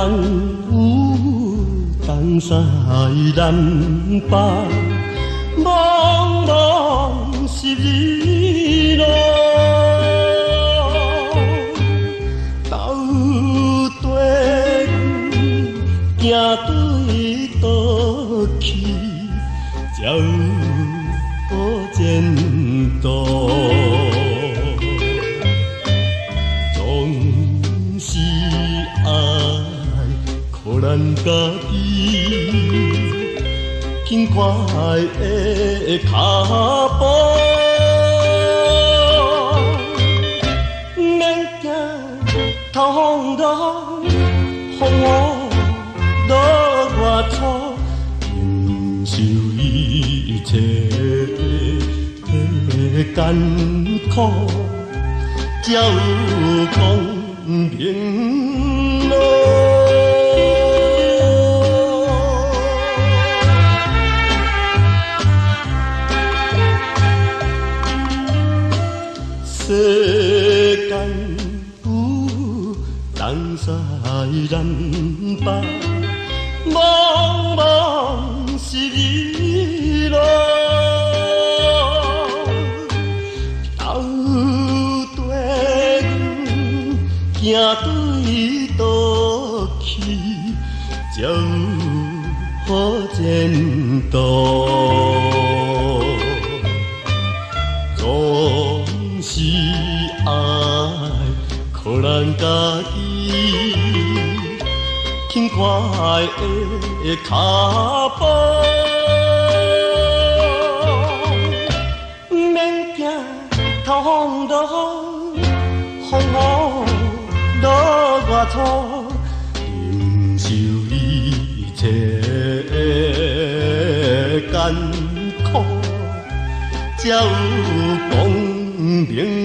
有东山的南北，茫茫十里路，到底行对倒去，才有好前途。咱家己轻快的脚步，免惊头风浪，风雨落外出，忍受一切的艰苦，才有光明路。世间有东西南北，茫茫十里路，到底行对倒去，才有好前途。是爱靠咱家己轻快的脚步，免惊头风浪，风雨落外出，忍受一切艰苦，才有光明。